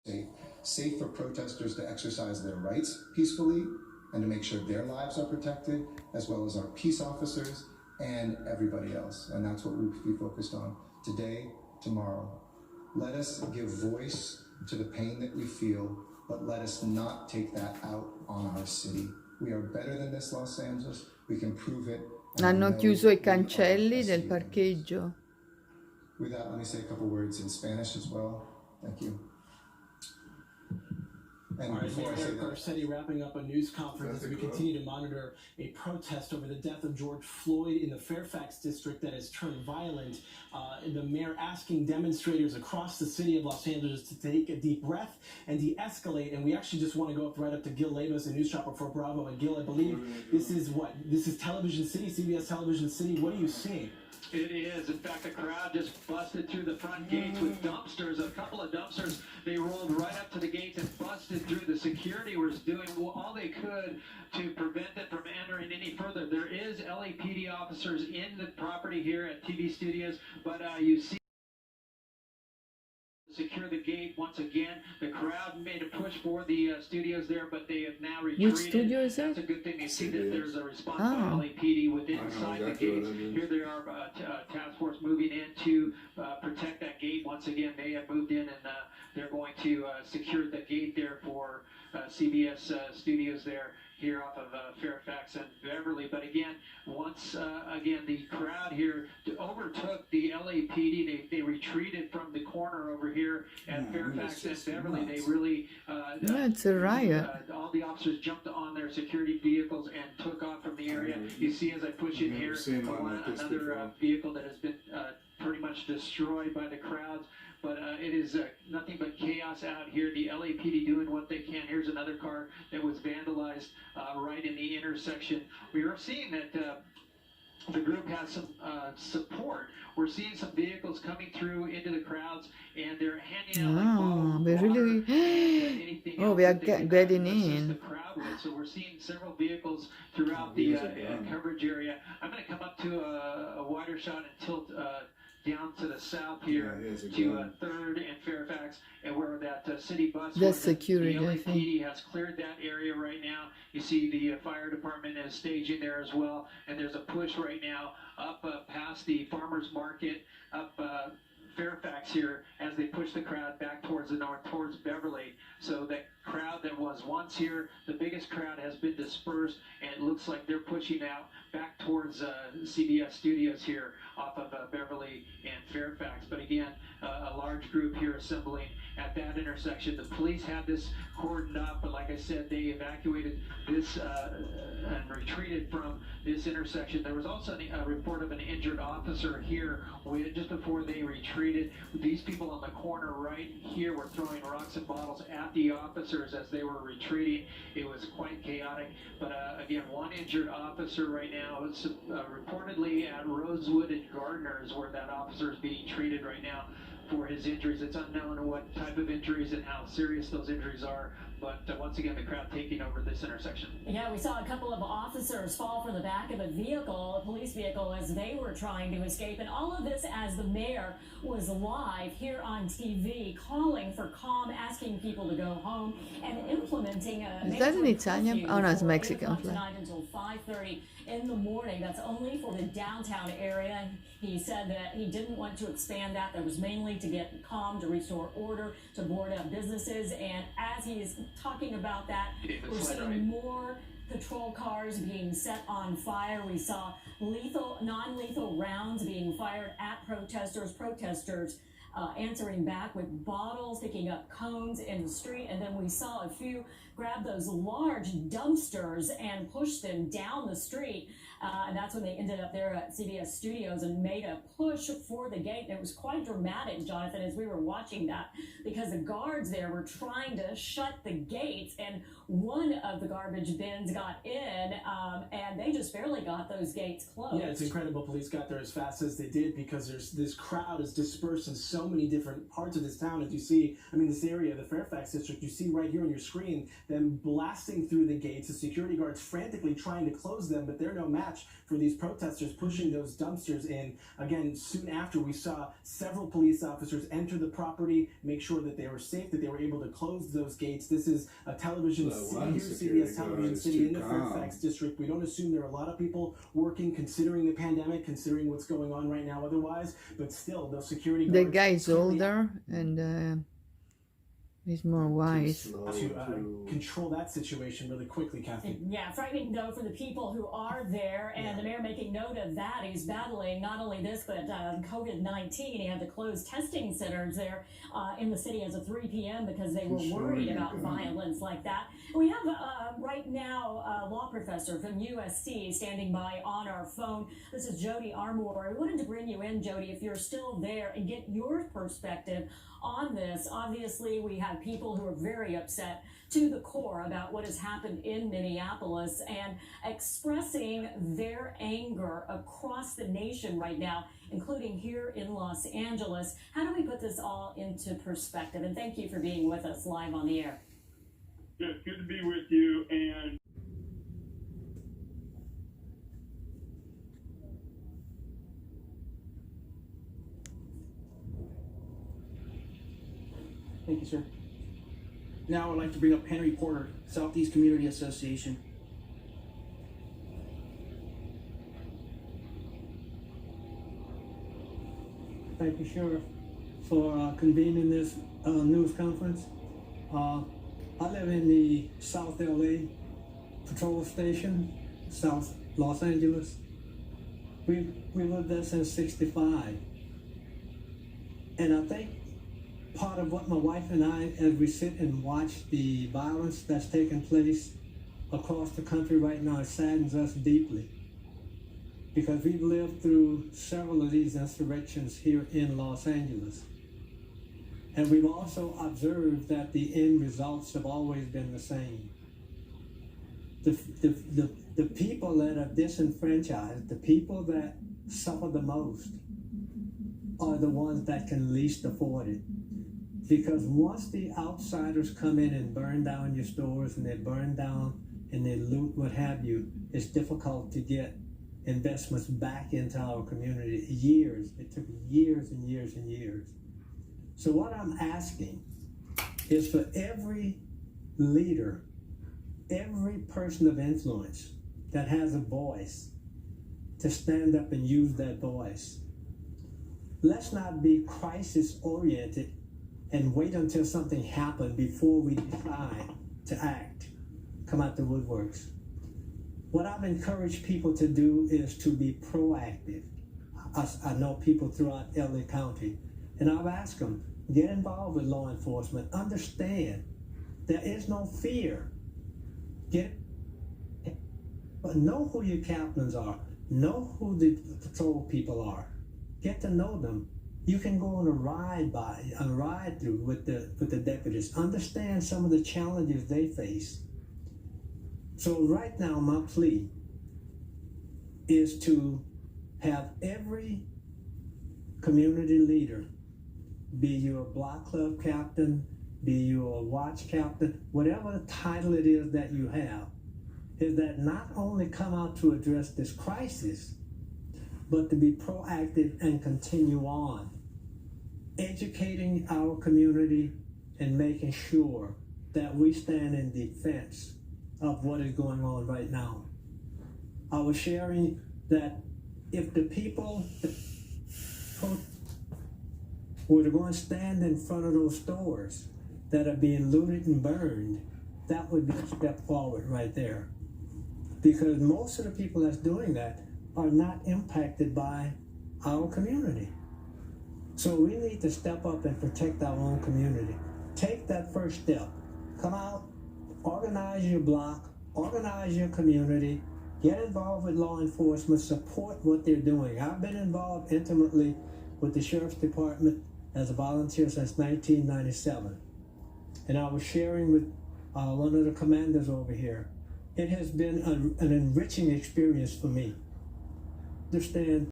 safe. Safe for protesters to exercise their rights peacefully and to make sure their lives are protected, as well as our peace officers and everybody else. And that's what we'll be focused on today, tomorrow. Let us give voice to the pain that we feel, but let us not take that out on our city. We are better than this, Los Angeles. We can prove it. Hanno chiuso i cancelli del parcheggio. With that, let me say a couple words in Spanish as well. Thank you. And all right, Mayor Garcetti wrapping up a news conference as we continue to monitor a protest over the death of George Floyd in the Fairfax district that has turned violent. The mayor asking demonstrators across the city of Los Angeles to take a deep breath and de-escalate. And we actually just want to go right up to Gil Labus, a news shopper for Bravo. And Gil, I believe this is what? This is Television City, CBS Television City. What are you seeing? It is. In fact, the crowd just busted through the front gates with dumpsters. A couple of dumpsters, they rolled right up to the gates and busted through. The security was doing all they could to prevent it from entering any further. There is LAPD officers in the property here at TV Studios, but you see secure the gate once again. The crowd made a push for the studios there, but they have now retreated. Which studio is that? That's a good thing. They see that there's a response by LAPD within inside the gates. Here they are, task force moving in to protect that gate. Once again, they have moved in and they're going to secure the gate there for CBS studios there here off of Fairfax and Beverly. But again, once again, the crowd here overtook the LAPD. They retreated from the corner over here at Fairfax and Beverly. They really it's a riot. All the officers jumped on their security vehicles and took off from the area. You see as I push in here, another vehicle that has been pretty much destroyed by the crowds. But it is nothing but chaos out here. The LAPD doing what they can. Here's another car that was vandalized right in the intersection. We are seeing that the group has some support. We're seeing some vehicles coming through into the crowds, and they're handing out like bottles we're of water really... and anything else we are that they can getting assist in. the crowd with. So we're seeing several vehicles throughout the coverage area. I'm going to come up to a wider shot and tilt down to the south here to 3rd and Fairfax, and where that city bus That's security, the I think. LAPD has cleared that area right now. You see the fire department is staging there as well, and there's a push right now up past the farmers market, up Fairfax here, as they push the crowd back towards the north, towards Beverly. So that crowd that was once here, the biggest crowd has been dispersed, and it looks like they're pushing out back towards CBS studios here off of Beverly and Fairfax. But again, a large group here assembling at that intersection. The police had this cordoned off, but like I said, they evacuated this and retreated from this intersection. There was also a report of an injured officer here just before they retreated. These people on the corner right here were throwing rocks and bottles at the officers as they were retreating. It was quite chaotic. But again, one injured officer right now is reportedly at Rosewood and Gardner's, where that officer is being treated right now for his injuries. It's unknown what type of injuries and how serious those injuries are, but once again, the crowd taking over this intersection. Yeah, we saw a couple of officers fall from the back of a vehicle, a police vehicle, as they were trying to escape. And all of this as the mayor was live here on TV, calling for calm, asking people to go home, and implementing a Is that in Italian? Oh no, it's Mexican. Tonight until 5:30 in the morning. That's only for the downtown area. He said that he didn't want to expand that. That was mainly to get calm, to restore order, to board up businesses. And as he is talking about that, we're seeing more patrol cars being set on fire. We saw non-lethal rounds being fired at protesters answering back with bottles, picking up cones in the street. And then we saw a few grab those large dumpsters and push them down the street. And that's when they ended up there at CBS Studios and made a push for the gate. And it was quite dramatic, Jonathan, as we were watching that, because the guards there were trying to shut the gates, and one of the garbage bins got in, and they just barely got those gates closed. Yeah, it's incredible police got there as fast as they did, because this crowd is dispersed in so many different parts of this town. As you see, I mean, this area, the Fairfax district, you see right here on your screen, them blasting through the gates, the security guards frantically trying to close them, but they're no match dispatch for these protesters pushing those dumpsters in. Again, soon after, we saw several police officers enter the property, make sure that they were safe, that they were able to close those gates. This is a television city here, CBS television city in the Fairfax district. We don't assume there are a lot of people working, considering the pandemic, considering what's going on right now otherwise, but still, those security guards... The guy is older and he's more wise. To control that situation really quickly, Kathy. Yeah, frightening though for the people who are there, and the mayor making note of that. He's battling not only this, but COVID-19. He had to close testing centers there in the city as of 3 p.m. because they were worried about violence like that. We have right now a law professor from USC standing by on our phone. This is Jody Armour. I wanted to bring you in, Jody, if you're still there, and get your perspective on this. Obviously, we have people who are very upset to the core about what has happened in Minneapolis and expressing their anger across the nation right now, including here in Los Angeles. How do we put this all into perspective? And thank you for being with us live on the air. Good to be with you. And thank you, sir. Now I'd like to bring up Henry Porter, Southeast Community Association. Thank you, Sheriff, for convening this news conference. I live in the South LA Patrol Station, South Los Angeles. We lived there since '65. And I think part of what my wife and I, as we sit and watch the violence that's taking place across the country right now, it saddens us deeply. Because we've lived through several of these insurrections here in Los Angeles. And we've also observed that the end results have always been the same. The people that are disenfranchised, the people that suffer the most, are the ones that can least afford it. Because once the outsiders come in and burn down your stores, and they burn down and they loot what have you, it's difficult to get investments back into our community. It took years and years and years. So what I'm asking is for every leader, every person of influence that has a voice, to stand up and use that voice. Let's not be crisis-oriented and wait until something happens before we decide to act, come out the woodworks. What I've encouraged people to do is to be proactive. I know people throughout LA County, and I've asked them, get involved with law enforcement. Understand, there is no fear. But know who your captains are. Know who the patrol people are. Get to know them. You can go on a ride through with the deputies. Understand some of the challenges they face. So right now, my plea is to have every community leader, be you a block club captain, be you a watch captain, whatever the title it is that you have, is that not only come out to address this crisis, but to be proactive and continue on, educating our community and making sure that we stand in defense of what is going on right now. I was sharing that if the people were to go and stand in front of those stores that are being looted and burned, that would be a step forward right there. Because most of the people that's doing that are not impacted by our community. So we need to step up and protect our own community. Take that first step. Come out, organize your block, organize your community, get involved with law enforcement, support what they're doing. I've been involved intimately with the Sheriff's Department as a volunteer since 1997. And I was sharing with one of the commanders over here. It has been an enriching experience for me. Understand